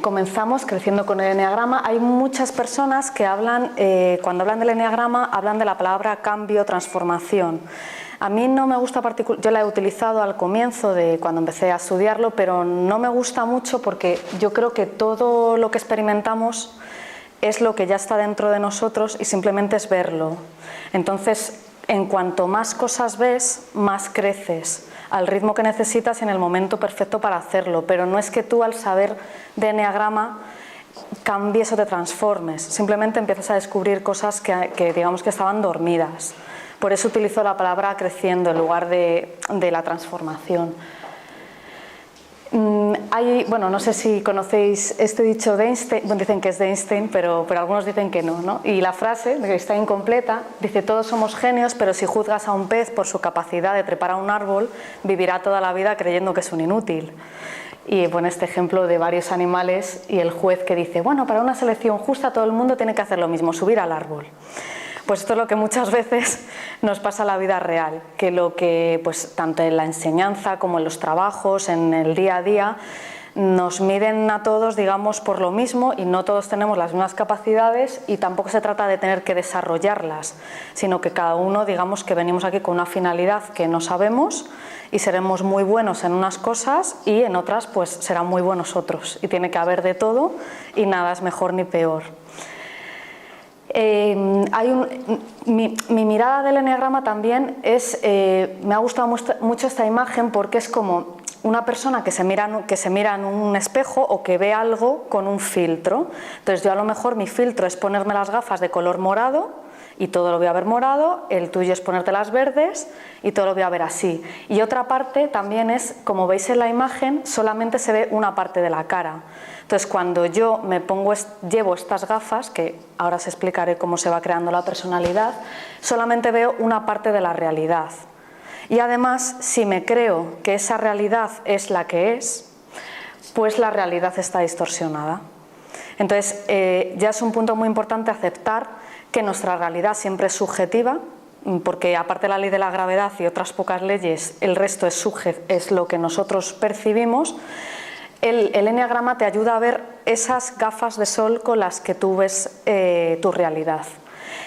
comenzamos creciendo con el eneagrama. Hay muchas personas que hablan, cuando hablan del eneagrama, hablan de la palabra cambio, transformación. A mí no me gusta yo la he utilizado al comienzo de cuando empecé a estudiarlo, pero no me gusta mucho porque yo creo que todo lo que experimentamos es lo que ya está dentro de nosotros y simplemente es verlo. Entonces, en cuanto más cosas ves, más creces al ritmo que necesitas y en el momento perfecto para hacerlo, pero no es que tú al saber de eneagrama cambies o te transformes, simplemente empiezas a descubrir cosas que digamos que estaban dormidas. Por eso utilizo la palabra creciendo en lugar de la transformación. Bueno, no sé si conocéis este dicho de Einstein, bueno, dicen que es de Einstein, pero algunos dicen que no, ¿no? Y la frase, que está incompleta, dice: todos somos genios, pero si juzgas a un pez por su capacidad de trepar a un árbol, vivirá toda la vida creyendo que es un inútil. Y pone este ejemplo de varios animales y el juez que dice: bueno, para una selección justa todo el mundo tiene que hacer lo mismo, subir al árbol. Pues esto es lo que muchas veces nos pasa en la vida real, que lo que, pues, tanto en la enseñanza como en los trabajos, en el día a día, nos miden a todos, digamos, por lo mismo y no todos tenemos las mismas capacidades y tampoco se trata de tener que desarrollarlas, sino que cada uno, digamos, que venimos aquí con una finalidad que no sabemos y seremos muy buenos en unas cosas y en otras pues serán muy buenos otros, y tiene que haber de todo y nada es mejor ni peor. Mi mirada del eneagrama también es, me ha gustado mucho esta imagen porque es como una persona que se mira en un espejo o que ve algo con un filtro. Entonces yo a lo mejor mi filtro es ponerme las gafas de color morado y todo lo voy a ver morado, el tuyo es ponerte las verdes y todo lo voy a ver así. Y otra parte también es, como veis en la imagen, solamente se ve una parte de la cara. Entonces cuando yo llevo estas gafas, que ahora os explicaré cómo se va creando la personalidad, solamente veo una parte de la realidad. Y además, si me creo que esa realidad es la que es, pues la realidad está distorsionada. Entonces ya es un punto muy importante aceptar que nuestra realidad siempre es subjetiva, porque aparte de la ley de la gravedad y otras pocas leyes, el resto es lo que nosotros percibimos. El eneagrama te ayuda a ver esas gafas de sol con las que tú ves tu realidad.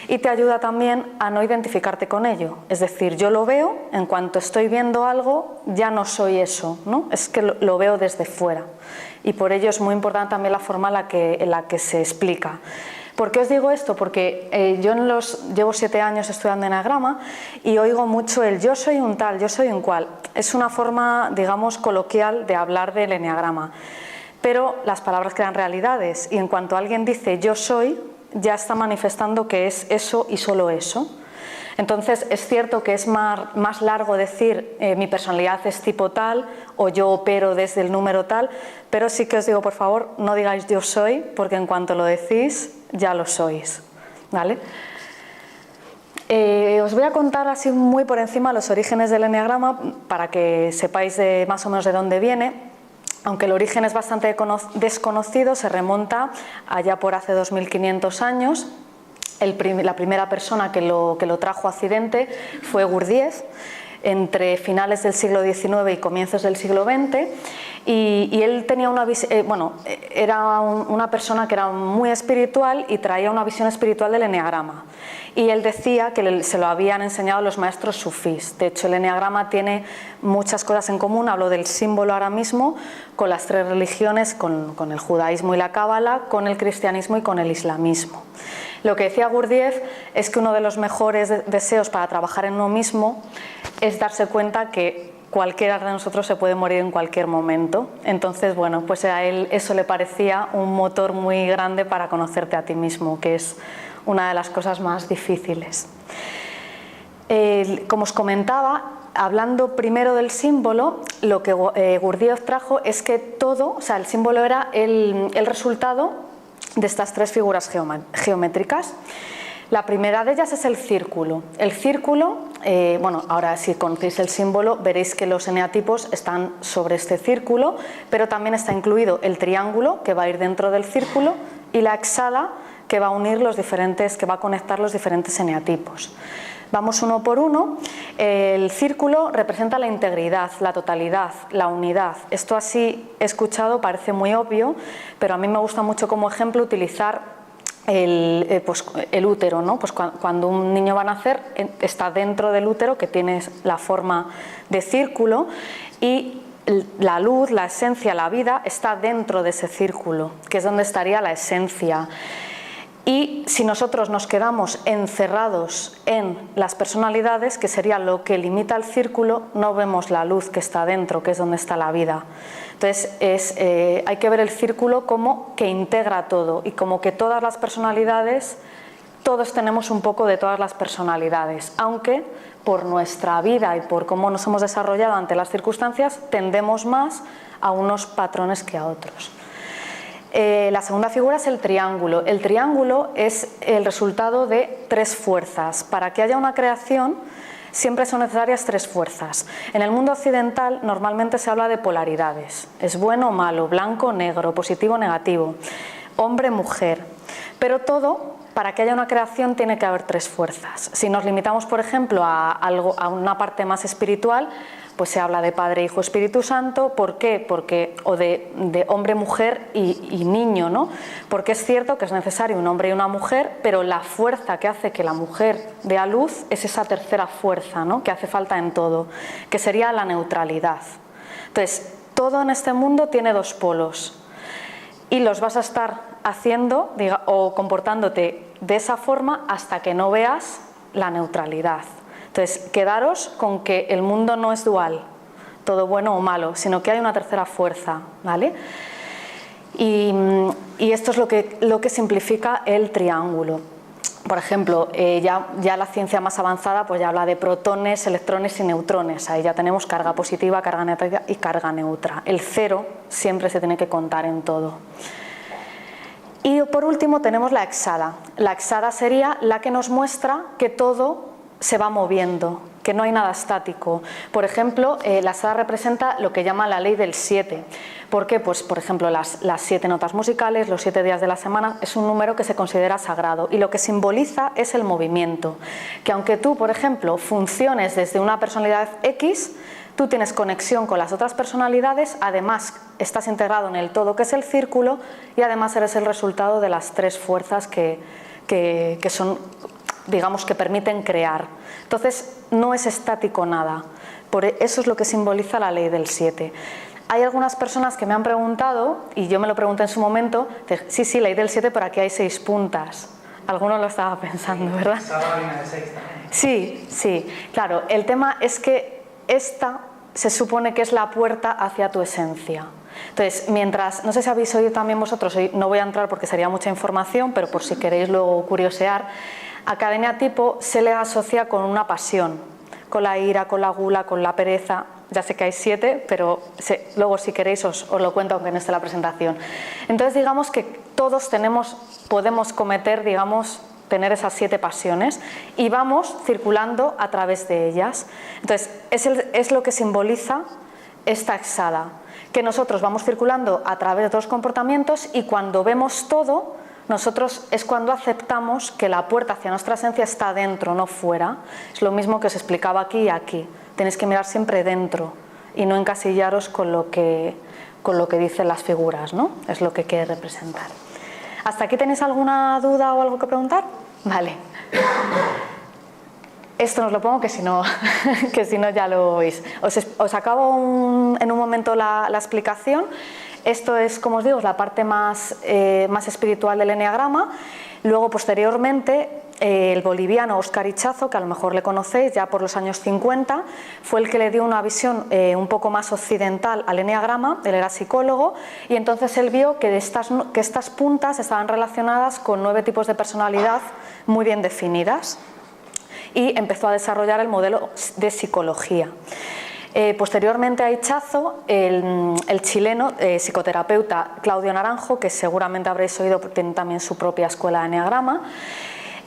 Y te ayuda también a no identificarte con ello. Es decir, yo lo veo, en cuanto estoy viendo algo, ya no soy eso, ¿no? Es que lo veo desde fuera. Y por ello es muy importante también la forma en la que se explica. ¿Por qué os digo esto? Porque yo llevo 7 años estudiando eneagrama y oigo mucho el yo soy un tal, yo soy un cual. Es una forma, digamos, coloquial de hablar del eneagrama. Pero las palabras crean realidades y en cuanto alguien dice yo soy, ya está manifestando que es eso y solo eso. Entonces es cierto que es más largo decir mi personalidad es tipo tal o yo opero desde el número tal, pero sí que os digo, por favor, no digáis yo soy, porque en cuanto lo decís ya lo sois, ¿vale? Os voy a contar así muy por encima los orígenes del eneagrama para que sepáis más o menos de dónde viene. Aunque el origen es bastante desconocido, se remonta allá por hace 2500 años. La primera persona que lo trajo a Occidente fue Gurdjieff, entre finales del siglo XIX y comienzos del siglo XX, y él tenía era una persona que era muy espiritual y traía una visión espiritual del eneagrama. Y él decía que se lo habían enseñado los maestros sufís. De hecho, el eneagrama tiene muchas cosas en común. Hablo del símbolo ahora mismo con las 3 religiones, con el judaísmo y la cábala, con el cristianismo y con el islamismo. Lo que decía Gurdjieff es que uno de los mejores deseos para trabajar en uno mismo es darse cuenta que cualquiera de nosotros se puede morir en cualquier momento. Entonces, bueno, pues a él eso le parecía un motor muy grande para conocerte a ti mismo, que es una de las cosas más difíciles. Como os comentaba, hablando primero del símbolo, lo que Gurdjieff trajo es que todo, o sea, el símbolo era el resultado de estas 3 figuras geométricas. La primera de ellas es el círculo. El círculo, bueno, ahora si conocéis el símbolo veréis que los eneatipos están sobre este círculo, pero también está incluido el triángulo, que va a ir dentro del círculo, y la hexada, que va a unir que va a conectar los diferentes eneatipos. Vamos uno por uno. El círculo representa la integridad, la totalidad, la unidad. Esto así escuchado parece muy obvio, pero a mí me gusta mucho como ejemplo utilizar el útero, ¿no? Pues cuando un niño va a nacer está dentro del útero, que tiene la forma de círculo, y la luz, la esencia, la vida está dentro de ese círculo, que es donde estaría la esencia. Y si nosotros nos quedamos encerrados en las personalidades, que sería lo que limita el círculo, no vemos la luz que está dentro, que es donde está la vida. Entonces hay que ver el círculo como que integra todo, y como que todas las personalidades, todos tenemos un poco de todas las personalidades, aunque por nuestra vida y por cómo nos hemos desarrollado ante las circunstancias tendemos más a unos patrones que a otros. La segunda figura es el triángulo. El triángulo es el resultado de tres fuerzas. Para que haya una creación siempre son necesarias tres fuerzas. En el mundo occidental normalmente se habla de polaridades. Es bueno o malo, blanco o negro, positivo o negativo, hombre, mujer. Pero todo, para que haya una creación, tiene que haber tres fuerzas. Si nos limitamos, por ejemplo, a una parte más espiritual, pues se habla de Padre, Hijo, Espíritu Santo. ¿Por qué? O de hombre, mujer y niño, ¿no? Porque es cierto que es necesario un hombre y una mujer, pero la fuerza que hace que la mujer dé a luz es esa tercera fuerza, ¿no? Que hace falta en todo, que sería la neutralidad. Entonces, todo en este mundo tiene dos polos y los vas a estar haciendo o comportándote de esa forma hasta que no veas la neutralidad. Entonces, quedaros con que el mundo no es dual, todo bueno o malo, sino que hay una tercera fuerza, ¿vale? Y esto es lo que simplifica el triángulo. Por ejemplo, ya la ciencia más avanzada pues ya habla de protones, electrones y neutrones. Ahí ya tenemos carga positiva, carga negativa y carga neutra. El cero siempre se tiene que contar en todo. Y por último tenemos la exada. La exada sería la que nos muestra que todo se va moviendo, que no hay nada estático. Por ejemplo, la exada representa lo que llama la ley del 7. ¿Por qué? Pues, por ejemplo, las 7 notas musicales, los 7 días de la semana, es un número que se considera sagrado, y lo que simboliza es el movimiento. Que aunque tú, por ejemplo, funciones desde una personalidad X, tú tienes conexión con las otras personalidades, además estás integrado en el todo, que es el círculo, y además eres el resultado de las tres fuerzas que son, digamos, que permiten crear. Entonces no es estático nada. Por eso es lo que simboliza la ley del 7. Hay algunas personas que me han preguntado, y yo me lo pregunté en su momento, sí, ley del 7, pero aquí hay 6 puntas. Alguno lo estaba pensando, ¿verdad? Sí, claro. El tema es que esta se supone que es la puerta hacia tu esencia. Entonces, mientras, no sé si habéis oído también vosotros, no voy a entrar porque sería mucha información, pero por si queréis luego curiosear, a cada eneatipo se le asocia con una pasión, con la ira, con la gula, con la pereza. Ya sé que hay 7, pero luego si queréis os lo cuento aunque no esté la presentación. Entonces digamos que todos podemos cometer, tener esas 7 pasiones y vamos circulando a través de ellas. Entonces es lo que simboliza esta exada, que nosotros vamos circulando a través de todos los comportamientos, y cuando vemos todo, nosotros es cuando aceptamos que la puerta hacia nuestra esencia está dentro, no fuera. Es lo mismo que os explicaba aquí y aquí. Tenéis que mirar siempre dentro y no encasillaros con lo que dicen las figuras, ¿no? Es lo que quiere representar. ¿Hasta aquí tenéis alguna duda o algo que preguntar? Vale. Esto os lo pongo que si no ya lo oís. Os acabo en un momento la explicación. Esto es, como os digo, es la parte más espiritual del eneagrama. Luego, posteriormente, el boliviano Óscar Ichazo, que a lo mejor le conocéis, ya por los años 50, fue el que le dio una visión un poco más occidental al eneagrama. Él era psicólogo, y entonces él vio que estas puntas estaban relacionadas con 9 tipos de personalidad muy bien definidas, y empezó a desarrollar el modelo de psicología. Posteriormente a Ichazo, el chileno psicoterapeuta Claudio Naranjo, que seguramente habréis oído porque tiene también su propia escuela de eneagrama,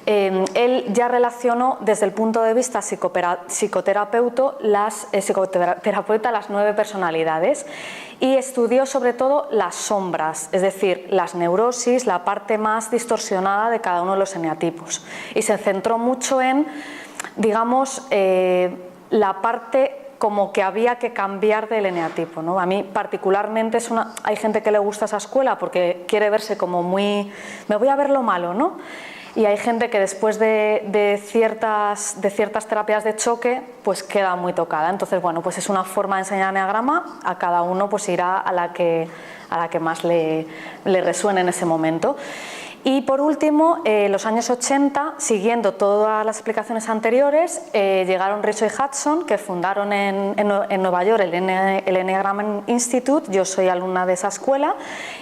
él ya relacionó desde el punto de vista psicoterapeuta las 9 personalidades, y estudió sobre todo las sombras, es decir, las neurosis, la parte más distorsionada de cada uno de los eneatipos, y se centró mucho en digamos, la parte como que había que cambiar del eneatipo, ¿no? A mí particularmente hay gente que le gusta esa escuela porque quiere verse como muy, me voy a ver lo malo, ¿no? Y hay gente que después de ciertas terapias de choque pues queda muy tocada. Entonces, bueno, pues es una forma de enseñar eneagrama, a cada uno pues irá a la que más le resuene en ese momento. Y por último, los años 80, siguiendo todas las explicaciones anteriores, llegaron Rizzo y Hudson, que fundaron en Nueva York el Enneagram Institute. Yo soy alumna de esa escuela,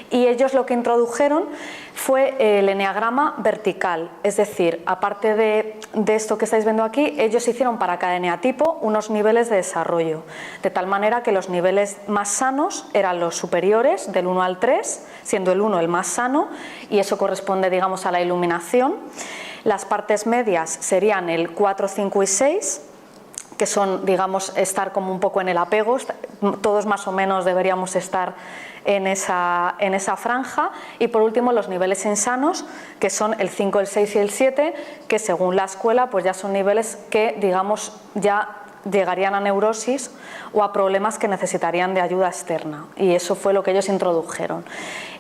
y ellos lo que introdujeron fue el enneagrama vertical, es decir, aparte de esto que estáis viendo aquí, ellos hicieron para cada eneatipo unos niveles de desarrollo, de tal manera que los niveles más sanos eran los superiores, del 1 al 3, siendo el 1 el más sano, y eso corresponde, digamos, a la iluminación. Las partes medias serían el 4, 5 y 6, que son, digamos, estar como un poco en el apego, todos más o menos deberíamos estar en esa franja. Y por último los niveles insanos, que son el 5, el 6 y el 7, que según la escuela pues ya son niveles que, digamos, ya llegarían a neurosis o a problemas que necesitarían de ayuda externa, y eso fue lo que ellos introdujeron.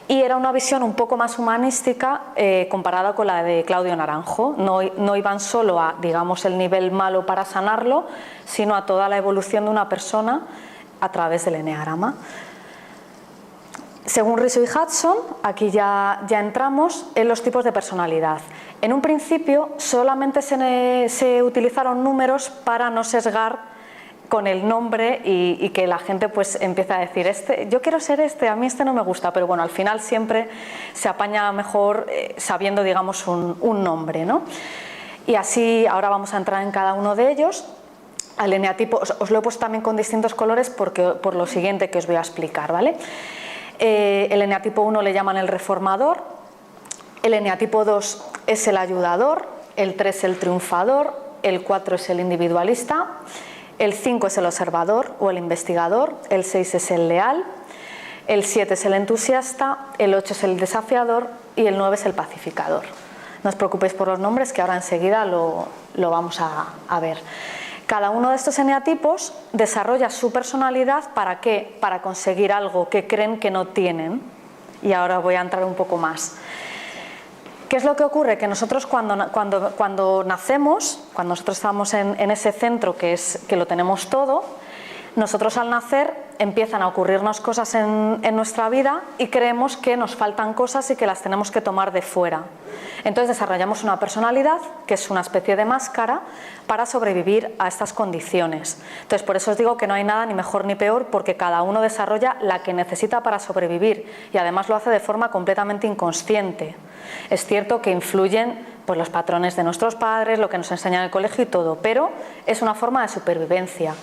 Y era una visión un poco más humanística comparada con la de Claudio Naranjo. No iban solo a, digamos, el nivel malo para sanarlo, sino a toda la evolución de una persona a través del eneagrama. Según Rizzo y Hudson, aquí ya entramos en los tipos de personalidad. En un principio solamente se utilizaron números para no sesgar con el nombre y que la gente pues empieza a decir, yo quiero ser a mí no me gusta, pero bueno, al final siempre se apaña mejor sabiendo, digamos, un nombre, ¿no? Y así ahora vamos a entrar en cada uno de ellos. Al eneatipo os lo he puesto también con distintos colores por lo siguiente que os voy a explicar, ¿vale? El eneatipo 1 le llaman el reformador, el eneatipo 2 es el ayudador, el 3 el triunfador, el 4 es el individualista, el 5 es el observador o el investigador, el 6 es el leal, el 7 es el entusiasta, el 8 es el desafiador y el 9 es el pacificador. No os preocupéis por los nombres, que ahora enseguida lo vamos a ver. Cada uno de estos eneatipos desarrolla su personalidad, ¿para qué? Para conseguir algo que creen que no tienen. Y ahora voy a entrar un poco más. ¿Qué es lo que ocurre? Que nosotros cuando nacemos, cuando nosotros estamos en ese centro que lo tenemos todo, nosotros al nacer empiezan a ocurrirnos cosas en nuestra vida y creemos que nos faltan cosas y que las tenemos que tomar de fuera. Entonces desarrollamos una personalidad que es una especie de máscara para sobrevivir a estas condiciones. Entonces por eso os digo que no hay nada ni mejor ni peor, porque cada uno desarrolla la que necesita para sobrevivir, y además lo hace de forma completamente inconsciente. Es cierto que influyen pues los patrones de nuestros padres, lo que nos enseñan en el colegio y todo, pero es una forma de supervivencia.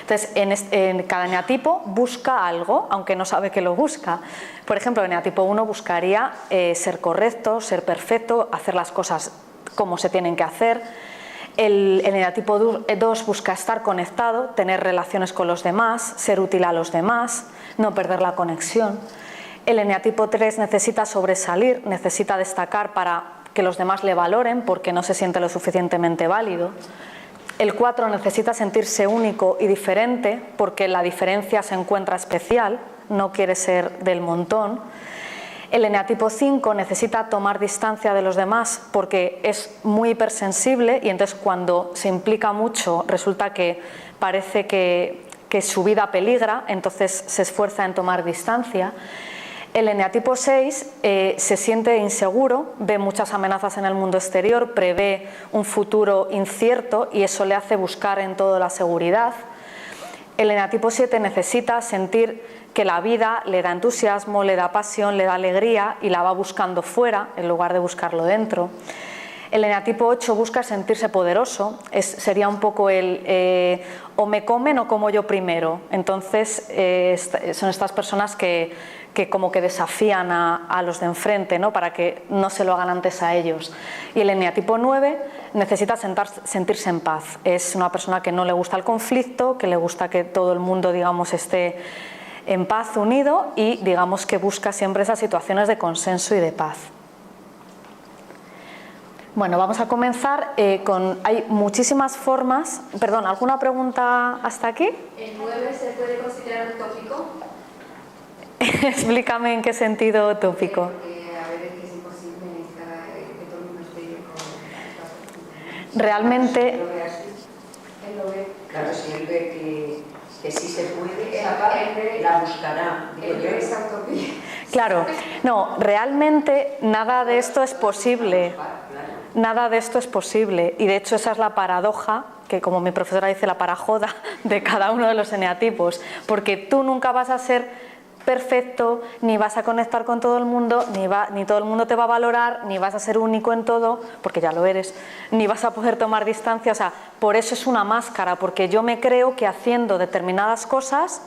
Entonces, en cada eneatipo busca algo, aunque no sabe que lo busca. Por ejemplo, el eneatipo 1 buscaría ser correcto, ser perfecto, hacer las cosas como se tienen que hacer. El eneatipo 2 busca estar conectado, tener relaciones con los demás, ser útil a los demás, no perder la conexión. El eneatipo 3 necesita sobresalir, necesita destacar para que los demás le valoren porque no se siente lo suficientemente válido. El 4 necesita sentirse único y diferente porque la diferencia se encuentra especial, no quiere ser del montón. El eneatipo 5 necesita tomar distancia de los demás porque es muy hipersensible, y entonces cuando se implica mucho resulta que parece que su vida peligra, entonces se esfuerza en tomar distancia. El eneatipo 6 se siente inseguro, ve muchas amenazas en el mundo exterior, prevé un futuro incierto y eso le hace buscar en todo la seguridad. El eneatipo 7 necesita sentir que la vida le da entusiasmo, le da pasión, le da alegría y la va buscando fuera en lugar de buscarlo dentro. El eneatipo 8 busca sentirse poderoso, sería un poco o me comen o como yo primero. Entonces son estas personas que como que desafían a los de enfrente, ¿no? Para que no se lo hagan antes a ellos. Y el eneatipo 9 necesita sentirse en paz. Es una persona que no le gusta el conflicto, que le gusta que todo el mundo, digamos, esté en paz, unido, y digamos que busca siempre esas situaciones de consenso y de paz. Bueno, vamos a comenzar con... Hay muchísimas formas... Perdón, ¿alguna pregunta hasta aquí? ¿El 9 se puede considerar un tópico? Explícame en qué sentido tópico. Porque a ver, es que es imposible que todo el mundo esté con... Realmente... Él lo ve. Claro, si él ve que sí se puede, la buscará. Él ve esa utopía. Claro, no, realmente nada de esto es posible. Nada de esto es posible. Y de hecho esa es la paradoja, que como mi profesora dice, la parajoda de cada uno de los eneatipos. Porque tú nunca vas a ser perfecto, ni vas a conectar con todo el mundo, ni todo el mundo te va a valorar, ni vas a ser único en todo, porque ya lo eres, ni vas a poder tomar distancia. O sea, por eso es una máscara, porque yo me creo que haciendo determinadas cosas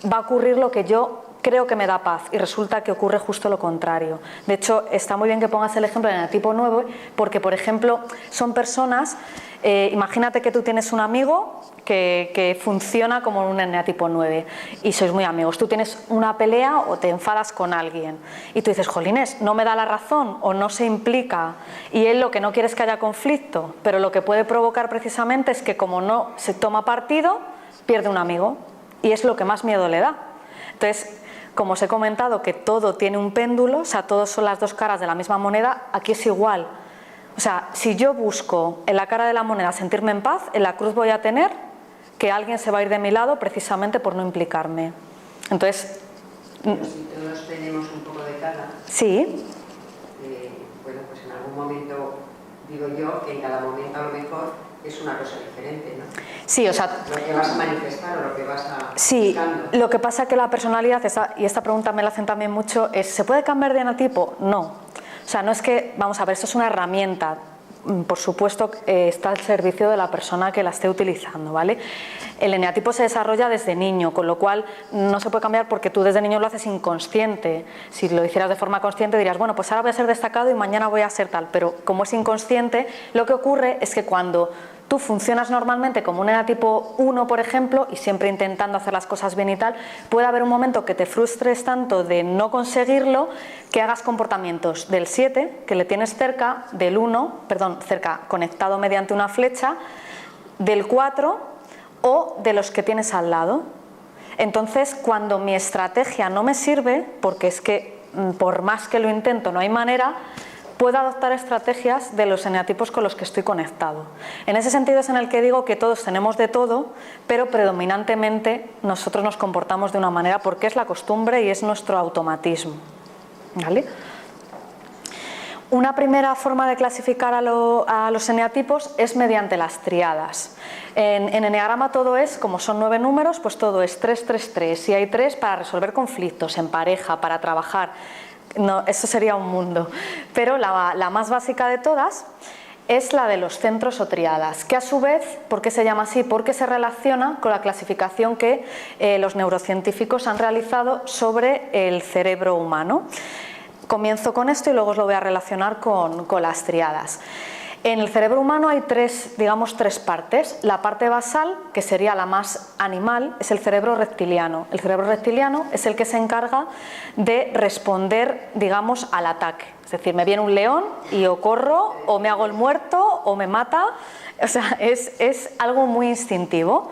va a ocurrir lo que yo creo que me da paz, y resulta que ocurre justo lo contrario. De hecho, está muy bien que pongas el ejemplo del eneatipo 9, porque, por ejemplo, son personas, imagínate que tú tienes un amigo que funciona como un eneatipo 9 y sois muy amigos. Tú tienes una pelea o te enfadas con alguien y tú dices, jolines, no me da la razón o no se implica, y él lo que no quiere es que haya conflicto, pero lo que puede provocar precisamente es que, como no se toma partido, pierde un amigo, y es lo que más miedo le da. Entonces, como os he comentado que todo tiene un péndulo, o sea, todos son las dos caras de la misma moneda, aquí es igual. O sea, si yo busco en la cara de la moneda sentirme en paz, en la cruz voy a tener que alguien se va a ir de mi lado precisamente por no implicarme. Entonces... Pero si todos tenemos un poco de cada... Sí. Bueno, pues en algún momento, digo yo, que en cada momento a lo mejor es una cosa diferente, ¿no? Sí, o sea... Lo que vas a manifestar o lo que vas a... Sí, buscando. lo que pasa es que la personalidad, y esta pregunta me la hacen también mucho, es ¿se puede cambiar de eneatipo? No. O sea, no es que, vamos a ver, esto es una herramienta, por supuesto está al servicio de la persona que la esté utilizando, ¿vale? El eneatipo se desarrolla desde niño, con lo cual no se puede cambiar porque tú desde niño lo haces inconsciente. Si lo hicieras de forma consciente dirías, bueno, pues ahora voy a ser destacado y mañana voy a ser tal, pero como es inconsciente, lo que ocurre es que cuando tú funcionas normalmente como un eneatipo 1, por ejemplo, y siempre intentando hacer las cosas bien y tal, puede haber un momento que te frustres tanto de no conseguirlo, que hagas comportamientos del 7, que le tienes cerca, del 1, perdón, cerca, conectado mediante una flecha, del 4 o de los que tienes al lado. Entonces, cuando mi estrategia no me sirve, porque es que por más que lo intento no hay manera, puedo adoptar estrategias de los eneatipos con los que estoy conectado. En ese sentido es en el que digo que todos tenemos de todo, pero predominantemente nosotros nos comportamos de una manera porque es la costumbre y es nuestro automatismo. ¿Vale? Una primera forma de clasificar a los eneatipos es mediante las triadas. En eneagrama todo es, como son 9 números, pues todo es 3, 3, 3. Y hay 3 para resolver conflictos, en pareja, para trabajar. No, eso sería un mundo, pero la más básica de todas es la de los centros o triadas, que a su vez, ¿por qué se llama así? Porque se relaciona con la clasificación que los neurocientíficos han realizado sobre el cerebro humano. Comienzo con esto y luego os lo voy a relacionar con las triadas. En el cerebro humano hay tres partes. La parte basal, que sería la más animal, es el cerebro reptiliano. El cerebro reptiliano es el que se encarga de responder, digamos, al ataque. Es decir, me viene un león y o corro, o me hago el muerto, o me mata. O sea, es algo muy instintivo.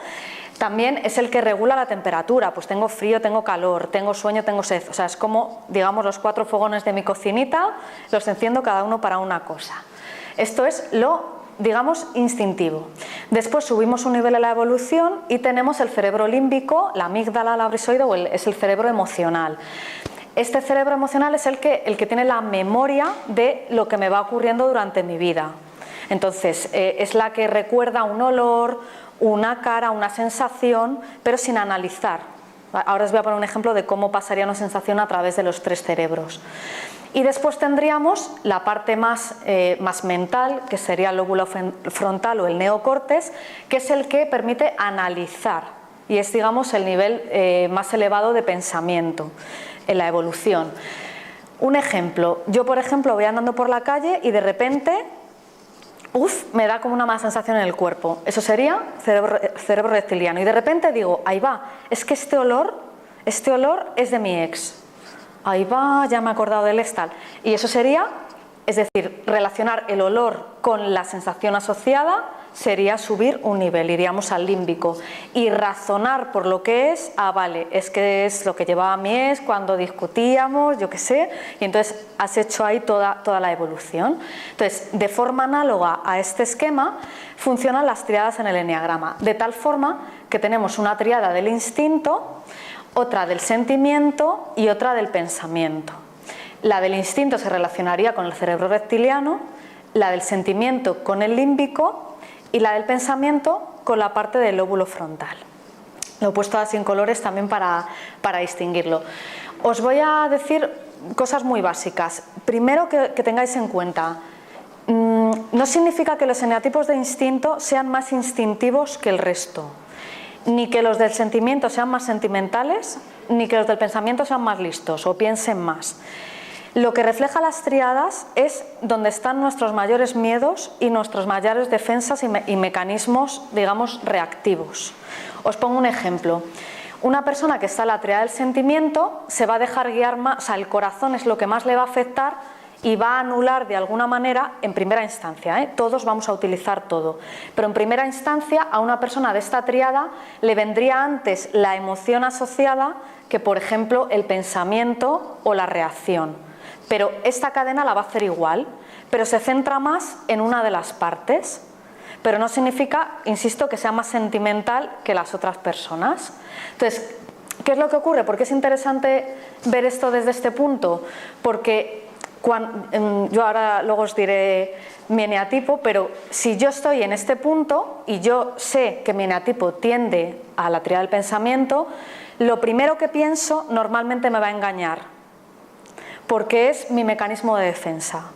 También es el que regula la temperatura, pues tengo frío, tengo calor, tengo sueño, tengo sed. O sea, es como, digamos, los 4 fogones de mi cocinita, los enciendo cada uno para una cosa. Esto es lo, digamos, instintivo. Después subimos un nivel en la evolución y tenemos el cerebro límbico, la amígdala, la brisoide, es el cerebro emocional. Este cerebro emocional es el que tiene la memoria de lo que me va ocurriendo durante mi vida. Entonces, es la que recuerda un olor, una cara, una sensación, pero sin analizar. Ahora os voy a poner un ejemplo de cómo pasaría una sensación a través de los 3 cerebros. Y después tendríamos la parte más mental, que sería el lóbulo frontal o el neocórtex, que es el que permite analizar y es, digamos, el nivel más elevado de pensamiento en la evolución. Un ejemplo, yo por ejemplo voy andando por la calle y de repente me da como una mala sensación en el cuerpo. Eso sería cerebro reptiliano. Y de repente digo, ahí va, es que este olor es de mi ex. Ahí va, ya me he acordado del ex tal. Y eso sería Es decir, relacionar el olor con la sensación asociada sería subir un nivel, iríamos al límbico. Y razonar por lo que es, vale, es que es lo que llevaba mi ex cuando discutíamos, yo qué sé, y entonces has hecho ahí toda la evolución. Entonces, de forma análoga a este esquema, funcionan las tríadas en el eneagrama, de tal forma que tenemos una tríada del instinto, otra del sentimiento y otra del pensamiento. La del instinto se relacionaría con el cerebro reptiliano, la del sentimiento con el límbico y la del pensamiento con la parte del lóbulo frontal. Lo he puesto así en colores también para distinguirlo. Os voy a decir cosas muy básicas. Primero, que tengáis en cuenta, no significa que los eneatipos de instinto sean más instintivos que el resto, ni que los del sentimiento sean más sentimentales, ni que los del pensamiento sean más listos o piensen más. Lo que refleja las tríadas es donde están nuestros mayores miedos y nuestras mayores defensas y mecanismos, digamos, reactivos. Os pongo un ejemplo. Una persona que está en la tríada del sentimiento se va a dejar guiar más, o sea, el corazón es lo que más le va a afectar y va a anular de alguna manera en primera instancia, todos vamos a utilizar todo, pero en primera instancia a una persona de esta tríada le vendría antes la emoción asociada que, por ejemplo, el pensamiento o la reacción. Pero esta cadena la va a hacer igual, pero se centra más en una de las partes. Pero no significa, insisto, que sea más sentimental que las otras personas. Entonces, ¿qué es lo que ocurre? ¿Por qué es interesante ver esto desde este punto? Porque yo ahora luego os diré mi eneatipo, pero si yo estoy en este punto y yo sé que mi eneatipo tiende a la tríada del pensamiento, lo primero que pienso normalmente me va a engañar, porque es mi mecanismo de defensa.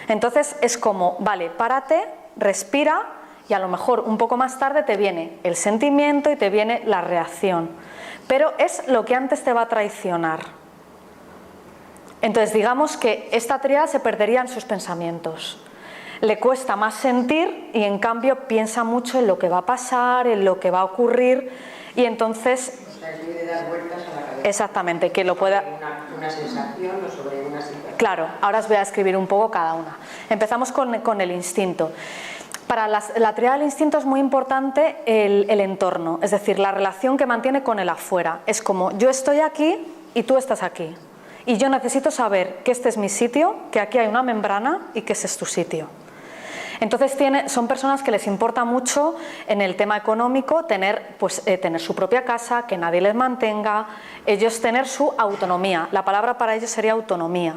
Entonces es como, vale, párate, respira y a lo mejor un poco más tarde te viene el sentimiento y te viene la reacción. Pero es lo que antes te va a traicionar. Entonces digamos que esta tríada se perdería en sus pensamientos. Le cuesta más sentir y en cambio piensa mucho en lo que va a pasar, en lo que va a ocurrir y entonces... Es de dar vueltas a la cabeza. Exactamente, que lo pueda... Una sensación o sobre una situación. Claro, ahora os voy a escribir un poco cada una. Empezamos con el instinto. Para la tríada del instinto es muy importante el entorno, es decir, la relación que mantiene con el afuera. Es como, yo estoy aquí y tú estás aquí. Y yo necesito saber que este es mi sitio, que aquí hay una membrana y que ese es tu sitio. Entonces son personas que les importa mucho en el tema económico tener su propia casa, que nadie les mantenga, ellos tener su autonomía. La palabra para ellos sería autonomía.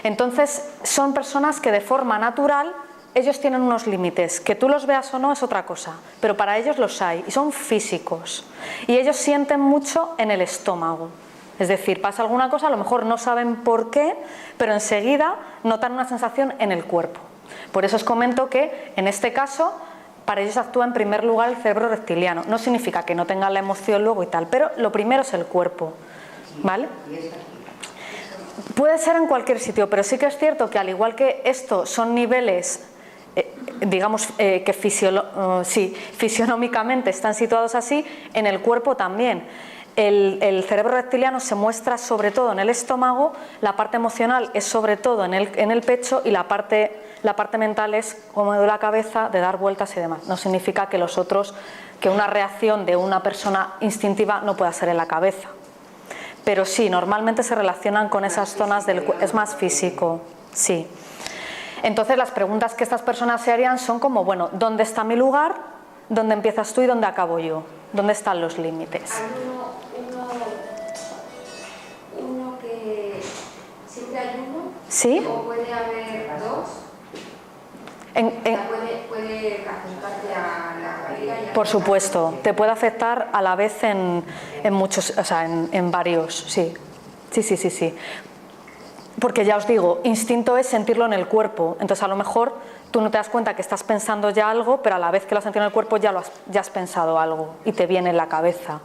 Entonces son personas que de forma natural ellos tienen unos límites, que tú los veas o no es otra cosa, pero para ellos los hay y son físicos. Y ellos sienten mucho en el estómago. Es decir, pasa alguna cosa, a lo mejor no saben por qué, pero enseguida notan una sensación en el cuerpo. Por eso os comento que, en este caso, para ellos actúa en primer lugar el cerebro reptiliano. No significa que no tengan la emoción luego y tal, pero lo primero es el cuerpo, ¿vale? Puede ser en cualquier sitio, pero sí que es cierto que al igual que esto son niveles, digamos, que fisionómicamente están situados así, en el cuerpo también. El cerebro reptiliano se muestra sobre todo en el estómago, la parte emocional es sobre todo en el pecho y la parte mental es como de la cabeza, de dar vueltas y demás. No significa que que una reacción de una persona instintiva no pueda ser en la cabeza. Pero sí, normalmente se relacionan con esas zonas del cuerpo, es más físico, sí. Entonces las preguntas que estas personas se harían son como, bueno, ¿dónde está mi lugar? ¿Dónde empiezas tú y dónde acabo yo? ¿Dónde están los límites? Uno que siempre hay uno, ¿Sí? o puede haber dos. Puede afectarte a la barriga y a por supuesto, te puede afectar a la vez en muchos, o sea, en varios, sí. Sí. Porque ya os digo, instinto es sentirlo en el cuerpo, entonces a lo mejor tú no te das cuenta que estás pensando ya algo, pero a la vez que lo has sentido en el cuerpo ya has pensado algo y te viene en la cabeza.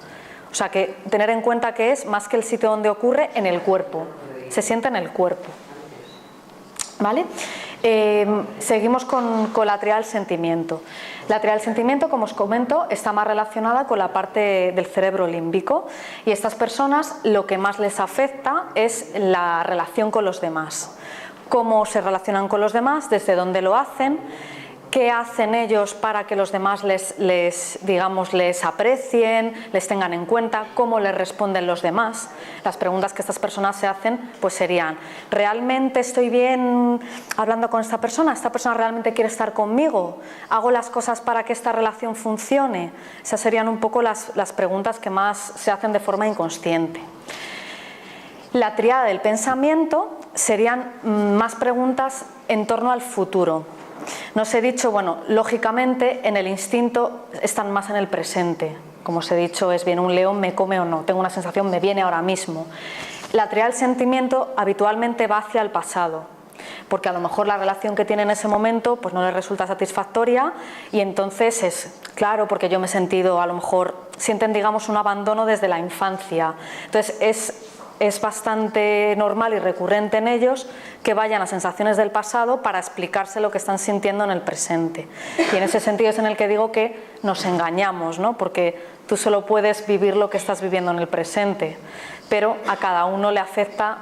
O sea que tener en cuenta que es más que el sitio donde ocurre, en el cuerpo, se siente en el cuerpo. ¿Vale? Seguimos con la tríada del sentimiento. La tríada del sentimiento, como os comento, está más relacionada con la parte del cerebro límbico y estas personas lo que más les afecta es la relación con los demás. cómo se relacionan con los demás, desde dónde lo hacen, qué hacen ellos para que los demás les aprecien, les tengan en cuenta, cómo les responden los demás. Las preguntas que estas personas se hacen pues serían: ¿realmente estoy bien hablando con esta persona? ¿Esta persona realmente quiere estar conmigo? ¿Hago las cosas para que esta relación funcione? Esas serían un poco las preguntas que más se hacen de forma inconsciente. La tríada del pensamiento serían más preguntas en torno al futuro. Nos he dicho, bueno, lógicamente en el instinto están más en el presente. Como os he dicho, es bien un león, me come o no, tengo una sensación, me viene ahora mismo. La tríada del sentimiento habitualmente va hacia el pasado, porque a lo mejor la relación que tiene en ese momento pues no le resulta satisfactoria y entonces es claro, porque yo me he sentido, a lo mejor sienten, digamos, un abandono desde la infancia. Entonces es bastante normal y recurrente en ellos que vayan a sensaciones del pasado para explicarse lo que están sintiendo en el presente. Y en ese sentido es en el que digo que nos engañamos, ¿no? Porque tú solo puedes vivir lo que estás viviendo en el presente, pero a cada uno le afecta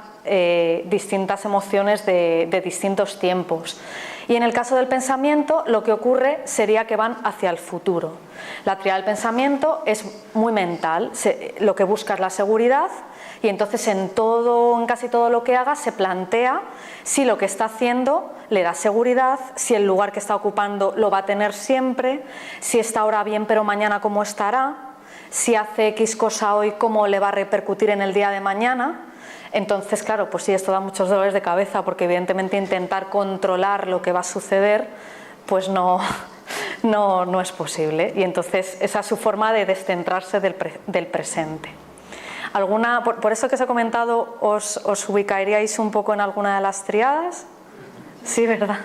distintas emociones de distintos tiempos. Y en el caso del pensamiento, lo que ocurre sería que van hacia el futuro. La tríada del pensamiento es muy mental, lo que busca es la seguridad. Y entonces en casi todo lo que haga se plantea si lo que está haciendo le da seguridad, si el lugar que está ocupando lo va a tener siempre, si está ahora bien pero mañana cómo estará, si hace X cosa hoy cómo le va a repercutir en el día de mañana. Entonces, claro, pues sí, esto da muchos dolores de cabeza porque evidentemente intentar controlar lo que va a suceder pues no es posible. Y entonces esa es su forma de descentrarse del presente. Por eso que os he comentado, ¿os ubicaríais un poco en alguna de las tríadas? Sí, ¿verdad?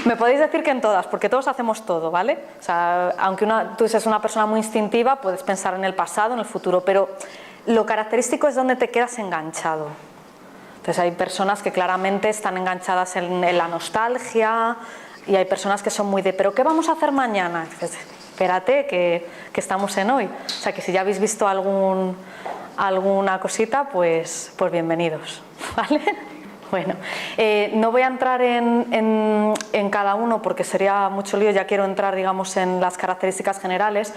Me podéis decir que en todas, porque todos hacemos todo, ¿vale? O sea, aunque tú seas una persona muy instintiva, puedes pensar en el pasado, en el futuro, pero lo característico es donde te quedas enganchado. Entonces hay personas que claramente están enganchadas en la nostalgia y hay personas que son muy de ¿pero qué vamos a hacer mañana? Dices, espérate que estamos en hoy. O sea, que si ya habéis visto alguna cosita, pues bienvenidos, ¿vale? Bueno, no voy a entrar en cada uno porque sería mucho lío, ya quiero entrar, digamos, en las características generales,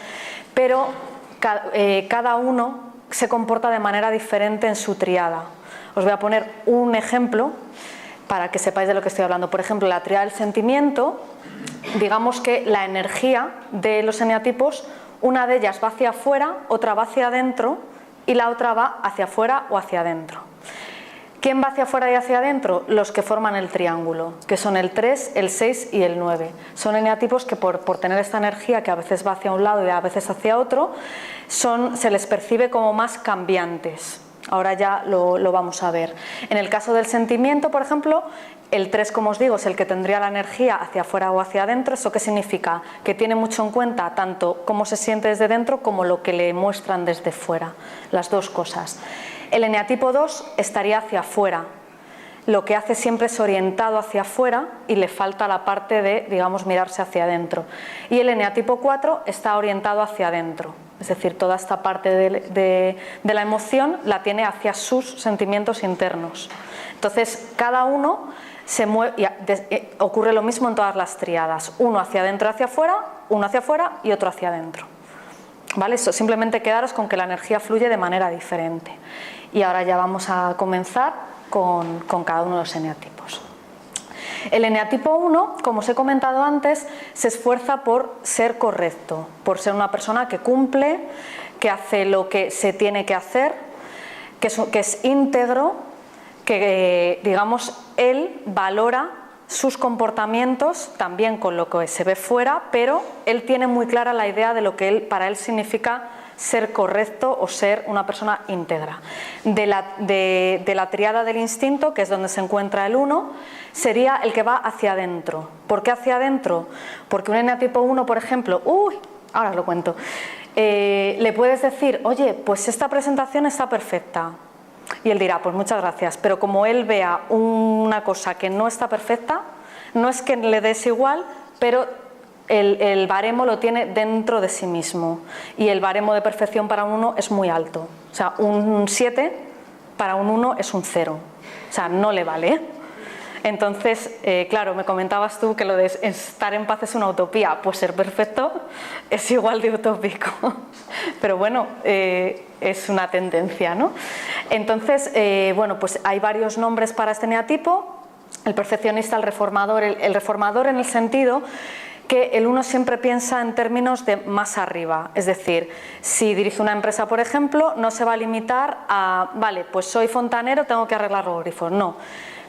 pero cada uno se comporta de manera diferente en su tríada. Os voy a poner un ejemplo para que sepáis de lo que estoy hablando. Por ejemplo, la tríada del sentimiento, digamos que la energía de los eneatipos, una de ellas va hacia afuera, otra va hacia adentro y la otra va hacia afuera o hacia adentro. ¿Quién va hacia afuera y hacia adentro? Los que forman el triángulo, que son el 3, el 6 y el 9. Son eneatipos que por tener esta energía que a veces va hacia un lado y a veces hacia otro, se les percibe como más cambiantes. Ahora ya lo vamos a ver. En el caso del sentimiento, por ejemplo, el 3, como os digo, es el que tendría la energía hacia afuera o hacia adentro. ¿Eso qué significa? Que tiene mucho en cuenta tanto cómo se siente desde dentro como lo que le muestran desde fuera. Las dos cosas. El eneatipo 2 estaría hacia afuera. Lo que hace siempre es orientado hacia afuera y le falta la parte de, digamos, mirarse hacia adentro. Y el eneatipo 4 está orientado hacia adentro. Es decir, toda esta parte de la emoción la tiene hacia sus sentimientos internos. Entonces, cada uno se mueve, ocurre lo mismo en todas las tríadas. Uno hacia adentro, hacia afuera, uno hacia afuera y otro hacia adentro. ¿Vale? Eso, simplemente quedaros con que la energía fluye de manera diferente. Y ahora ya vamos a comenzar con cada uno de los eneatipos. El eneatipo 1, como os he comentado antes, se esfuerza por ser correcto, por ser una persona que cumple, que hace lo que se tiene que hacer, que es íntegro, que, digamos, él valora sus comportamientos también con lo que se ve fuera, pero él tiene muy clara la idea de lo que para él significa ser correcto o ser una persona íntegra. De la tríada del instinto, que es donde se encuentra el 1, sería el que va hacia adentro. ¿Por qué hacia adentro? Porque un eneatipo 1, por ejemplo, ahora os lo cuento, le puedes decir, oye, pues esta presentación está perfecta. Y él dirá, pues muchas gracias, pero como él vea una cosa que no está perfecta, no es que le des igual, pero el baremo lo tiene dentro de sí mismo y el baremo de perfección para un 1 es muy alto. O sea, un 7 para un 1 es un 0, o sea, no le vale. Entonces, claro, me comentabas tú que lo de estar en paz es una utopía. Pues ser perfecto es igual de utópico. Pero bueno, es una tendencia, ¿no? Entonces, bueno, pues hay varios nombres para este eneatipo. El perfeccionista, el reformador en el sentido que el uno siempre piensa en términos de más arriba. Es decir, si dirige una empresa, por ejemplo, no se va a limitar a, vale, pues soy fontanero, tengo que arreglar los grifos. No.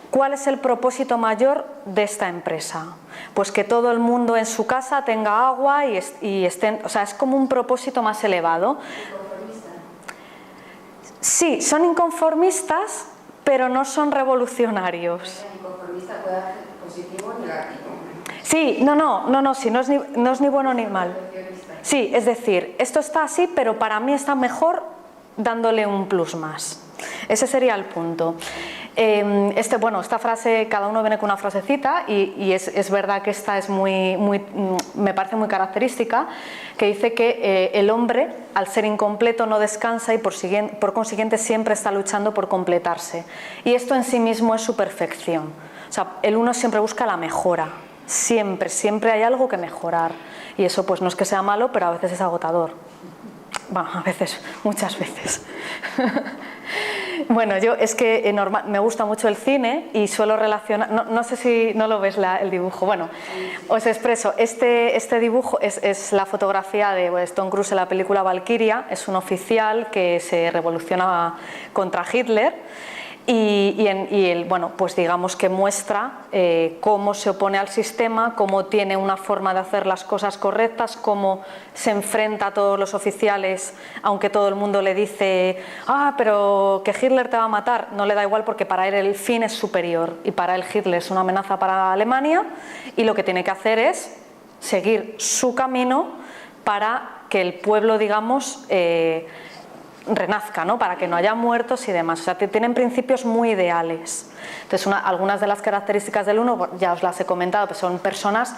¿Cuál es el propósito mayor de esta empresa? Pues que todo el mundo en su casa tenga agua y estén, o sea, es como un propósito más elevado. Sí, son inconformistas, pero no son revolucionarios. El inconformista puede hacer positivo o negativo. Sí, no, sí, no es ni bueno ni mal. Sí, es decir, esto está así, pero para mí está mejor dándole un plus más. Ese sería el punto. Bueno, esta frase, cada uno viene con una frasecita y es verdad que esta es me parece muy característica, que dice que el hombre, al ser incompleto, no descansa y por consiguiente siempre está luchando por completarse. Y esto en sí mismo es su perfección. O sea, el uno siempre busca la mejora. Siempre hay algo que mejorar. Y eso pues no es que sea malo, pero a veces es agotador. Bueno, a veces, muchas veces. Bueno, yo es que me gusta mucho el cine y suelo relacionar, no sé si no lo ves el dibujo, bueno, os expreso, este dibujo es la fotografía de Tom Cruise en la película Valkyria, es un oficial que se revoluciona contra Hitler. Bueno, pues digamos que muestra cómo se opone al sistema, cómo tiene una forma de hacer las cosas correctas, cómo se enfrenta a todos los oficiales, aunque todo el mundo le dice, pero que Hitler te va a matar, no le da igual porque para él el fin es superior y para él Hitler es una amenaza para Alemania y lo que tiene que hacer es seguir su camino para que el pueblo, digamos, renazca, ¿no? Para que no haya muertos y demás. O sea, tienen principios muy ideales. Entonces, algunas de las características del uno, ya os las he comentado, que son personas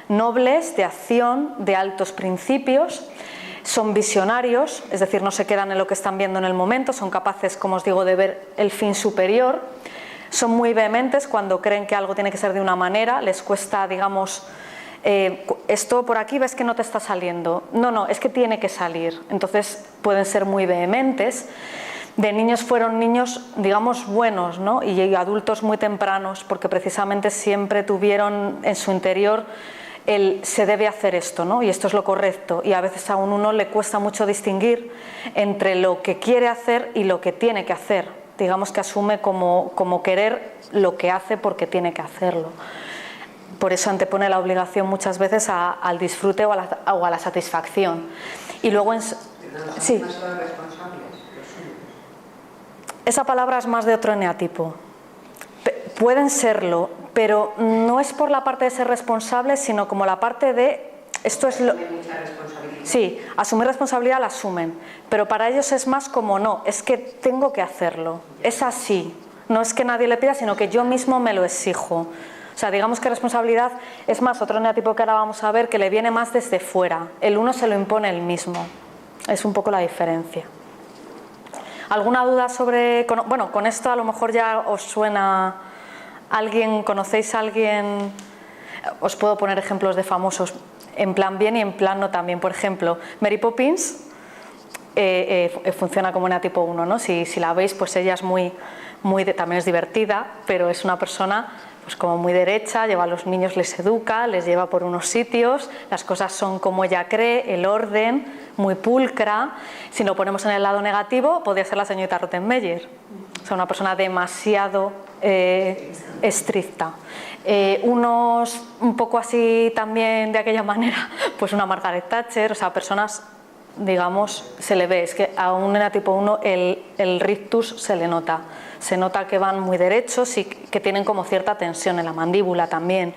nobles, de acción, de altos principios, son visionarios, es decir, no se quedan en lo que están viendo en el momento, son capaces, como os digo, de ver el fin superior, son muy vehementes cuando creen que algo tiene que ser de una manera, les cuesta, digamos, esto por aquí ves que no te está saliendo, no, es que tiene que salir. Entonces pueden ser muy vehementes. De niños fueron niños, digamos, buenos, ¿no? Y adultos muy tempranos, porque precisamente siempre tuvieron en su interior se debe hacer esto, ¿no? Y esto es lo correcto, y a veces a uno le cuesta mucho distinguir entre lo que quiere hacer y lo que tiene que hacer. Digamos que asume como querer lo que hace porque tiene que hacerlo. Por eso antepone la obligación muchas veces al disfrute o a la satisfacción. Y luego sí. Esa palabra es más de otro eneatipo. Pueden serlo, pero no es por la parte de ser responsables, sino como la parte de esto es lo. Sí, asumir responsabilidad la asumen, pero para ellos es más como no, es que tengo que hacerlo, es así, no es que nadie le pida, sino que yo mismo me lo exijo. O sea, digamos que responsabilidad es más otro eneatipo que ahora vamos a ver, que le viene más desde fuera. El uno se lo impone él mismo. Es un poco la diferencia. ¿Alguna duda sobre...? Bueno, con esto a lo mejor ya os suena alguien, ¿conocéis a alguien? Os puedo poner ejemplos de famosos, en plan bien y en plan no también. Por ejemplo, Mary Poppins funciona como eneatipo 1, ¿no? Si la veis, pues ella es también es divertida, pero es una persona pues como muy derecha, lleva a los niños, les educa, les lleva por unos sitios, las cosas son como ella cree, el orden, muy pulcra. Si lo ponemos en el lado negativo, podría ser la señorita Rottenmeier, o sea, una persona demasiado estricta. Unos un poco así también de aquella manera, pues una Margaret Thatcher, o sea, personas, digamos, se le ve, es que a un eneatipo 1 el rictus se le nota. Se nota que van muy derechos y que tienen como cierta tensión en la mandíbula también.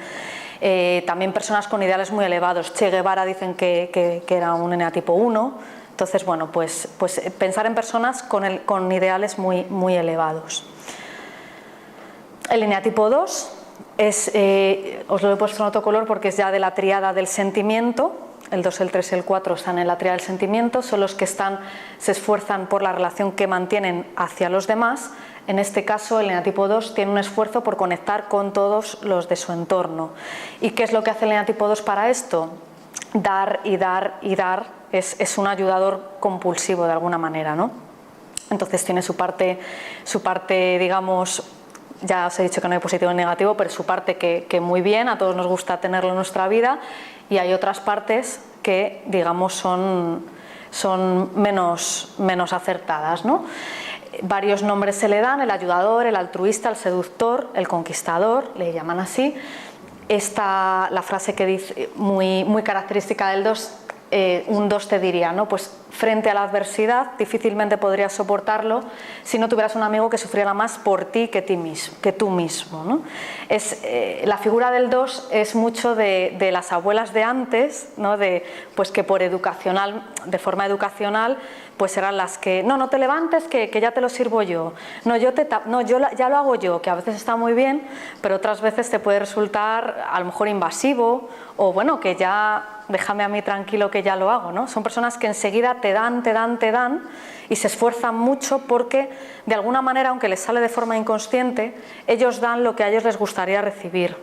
También personas con ideales muy elevados. Che Guevara dicen que era un eneatipo 1. Entonces, bueno, pues pensar en personas con ideales muy elevados. El eneatipo 2 es, os lo he puesto en otro color porque es ya de la tríada del sentimiento. El 2, el 3 y el 4 están en la tríada del sentimiento, son los que se esfuerzan por la relación que mantienen hacia los demás. En este caso, el eneatipo 2 tiene un esfuerzo por conectar con todos los de su entorno. ¿Y qué es lo que hace el eneatipo 2 para esto? Dar y dar y dar. Es un ayudador compulsivo de alguna manera, ¿no? Entonces tiene su parte, digamos, ya os he dicho que no hay positivo ni negativo, pero su parte que muy bien, a todos nos gusta tenerlo en nuestra vida, y hay otras partes que, digamos, son menos acertadas, ¿no? Varios nombres se le dan: el ayudador, el altruista, el seductor, el conquistador, le llaman así. La frase que dice, muy característica del 2, un 2 te diría, ¿no? Pues frente a la adversidad difícilmente podrías soportarlo si no tuvieras un amigo que sufriera más por ti que tú mismo, ¿no? La figura del 2 es mucho de las abuelas de antes, ¿no? Pues que de forma educacional, pues eran las que no te levantes, que ya te lo sirvo yo, ya lo hago yo, que a veces está muy bien, pero otras veces te puede resultar a lo mejor invasivo, o bueno, que ya déjame a mí tranquilo que ya lo hago, ¿no? Son personas que enseguida te dan y se esfuerzan mucho porque de alguna manera, aunque les sale de forma inconsciente, ellos dan lo que a ellos les gustaría recibir.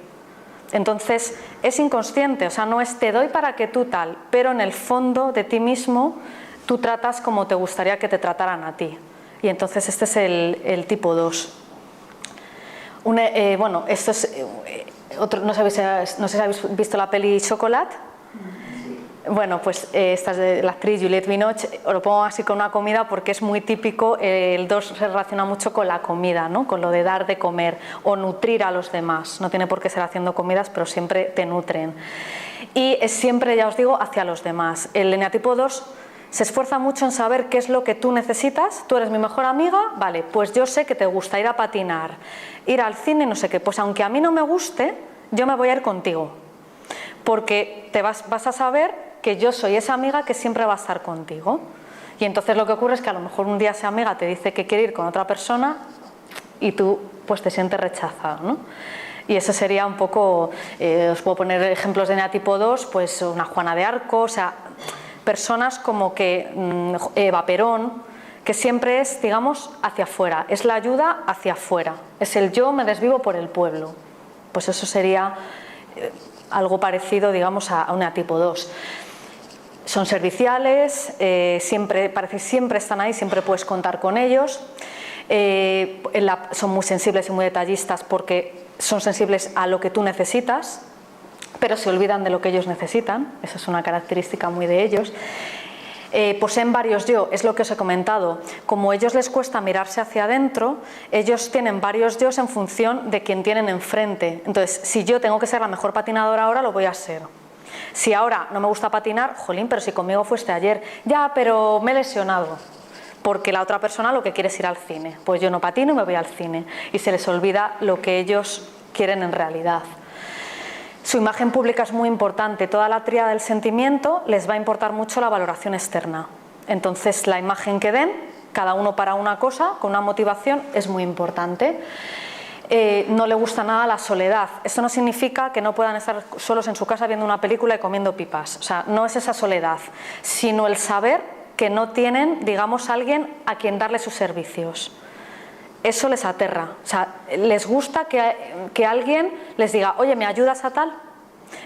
Entonces es inconsciente, o sea, no es te doy para que tú tal, pero en el fondo de ti mismo tú tratas como te gustaría que te trataran a ti. Y entonces este es el tipo 2. Bueno, esto es otro, no sé si habéis visto la peli Chocolate. Bueno, pues esta es de la actriz Juliette Binoche. Lo pongo así con una comida porque es muy típico. El 2 se relaciona mucho con la comida, ¿no? Con lo de dar de comer o nutrir a los demás. No tiene por qué ser haciendo comidas, pero siempre te nutren. Y es siempre, ya os digo, hacia los demás. El eneatipo 2 se esfuerza mucho en saber qué es lo que tú necesitas. Tú eres mi mejor amiga, vale, pues yo sé que te gusta ir a patinar, ir al cine, no sé qué. Pues aunque a mí no me guste, yo me voy a ir contigo, porque vas a saber que yo soy esa amiga que siempre va a estar contigo. Y entonces lo que ocurre es que a lo mejor un día esa amiga te dice que quiere ir con otra persona y tú pues te sientes rechazado, ¿no? Y eso sería un poco, os puedo poner ejemplos de eneatipo 2, pues una Juana de Arco, o sea, personas como que Eva Perón, que siempre es, digamos, hacia afuera, es la ayuda hacia afuera, es el yo me desvivo por el pueblo. Pues eso sería algo parecido, digamos, a un eneatipo 2. Son serviciales, siempre están ahí, siempre puedes contar con ellos. Son muy sensibles y muy detallistas porque son sensibles a lo que tú necesitas, pero se olvidan de lo que ellos necesitan. Esa es una característica muy de ellos. Poseen varios yo, es lo que os he comentado. Como a ellos les cuesta mirarse hacia adentro, ellos tienen varios yos en función de quien tienen enfrente. Entonces, si yo tengo que ser la mejor patinadora ahora, lo voy a ser. Si ahora no me gusta patinar, jolín, pero si conmigo fuiste ayer, ya, pero me he lesionado, porque la otra persona lo que quiere es ir al cine, pues yo no patino y me voy al cine, y se les olvida lo que ellos quieren en realidad. Su imagen pública es muy importante. Toda la tríada del sentimiento les va a importar mucho la valoración externa. Entonces la imagen que den, cada uno para una cosa, con una motivación, es muy importante. No le gusta nada la soledad. Esto no significa que no puedan estar solos en su casa viendo una película y comiendo pipas. O sea, no es esa soledad, sino el saber que no tienen, digamos, alguien a quien darle sus servicios. Eso les aterra. O sea, les gusta que alguien les diga, oye, ¿me ayudas a tal?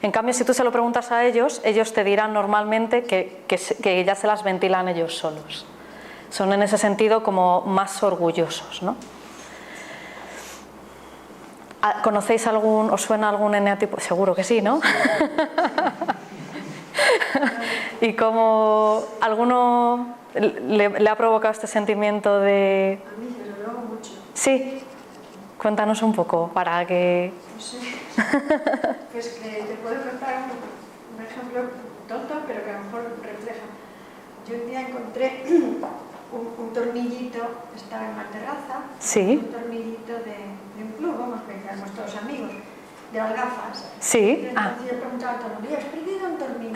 En cambio, si tú se lo preguntas a ellos, ellos te dirán normalmente que ya se las ventilan ellos solos. Son en ese sentido como más orgullosos, ¿no? ¿Conocéis os suena algún eneatipo? Seguro que sí, ¿no? ¿Y cómo alguno le ha provocado este sentimiento de...? A mí, desde luego, mucho. Sí, cuéntanos un poco para que... No sé. Pues que te puedo contar un ejemplo tonto, pero que a lo mejor refleja. Yo un día encontré un tornillito, estaba en una terraza, sí. Un tornillito de un club, vamos, que éramos todos amigos, de las gafas. Sí. Entonces yo preguntaba al tornillo, ¿has perdido un tornillo?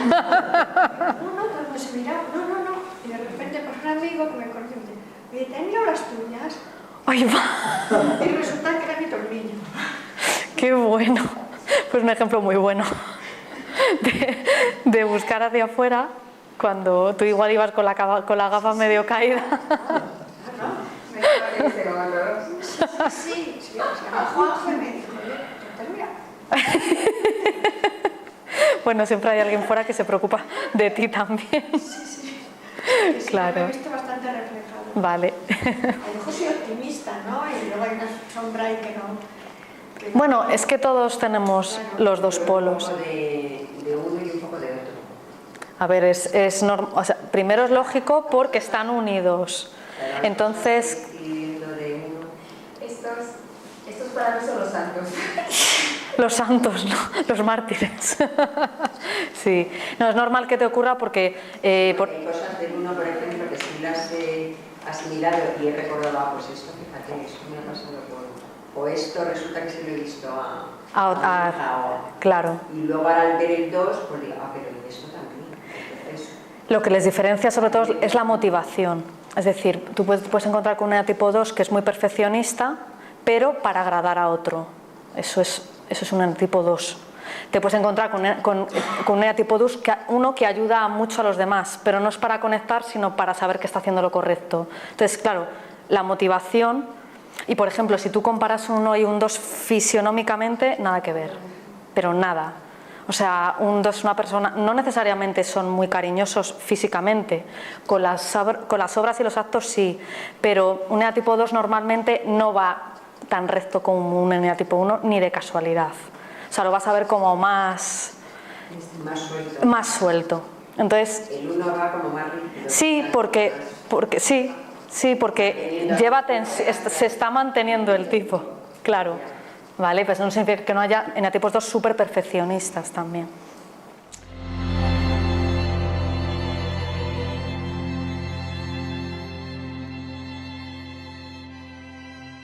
No, pues no se miraba, no. Y de repente pasó un amigo que me conoció y me dice, oye, ¿te han mirado las tuyas? ¡Ay, va! Y resulta que era mi tornillo. ¡Qué bueno! Pues un ejemplo muy bueno de buscar hacia afuera cuando tú igual ibas con la gafa medio caída. No, este con otros. Sí, se llama Juanjo y me dijo, mira. Bueno, siempre hay alguien fuera que se preocupa de ti también. Sí. Claro. Me he visto bastante reflejado. Vale. A lo mejor soy optimista, ¿no? Y luego hay una sombra ahí que no... Bueno, es que todos tenemos los dos polos. Un poco de uno y un poco de otro. A ver, o sea, primero es lógico porque están unidos. Entonces, Estos para mí son los santos. los santos, ¿no? Los mártires. Sí, no, es normal que te ocurra porque... Hay cosas del uno, por ejemplo, que si las he asimilado y he recordado, pues esto, fíjate, esto me ha pasado o esto resulta que se lo he visto a mi hija, claro. y luego ahora al ver el 2, pues digo, pero esto también. Entonces, Lo que les diferencia sobre todo es la motivación. Es decir, tú puedes encontrar con una tipo 2 que es muy perfeccionista, pero para agradar a otro. Eso es un tipo 2. Te puedes encontrar con un tipo 2 uno que ayuda mucho a los demás, pero no es para conectar, sino para saber que está haciendo lo correcto. Entonces, claro, la motivación, y por ejemplo, si tú comparas un 1 y un 2 fisionómicamente, nada que ver, pero nada. O sea, un 2 es una persona, no necesariamente son muy cariñosos físicamente, con las obras y los actos sí, pero un tipo 2 normalmente no va tan recto como un eneatipo 1 ni de casualidad. O sea, lo vas a ver como más suelto. Entonces, el 1 va como más rígido. Sí, porque se está manteniendo el tipo, claro. Vale, pues no significa que no haya eneatipos 2 súper perfeccionistas también.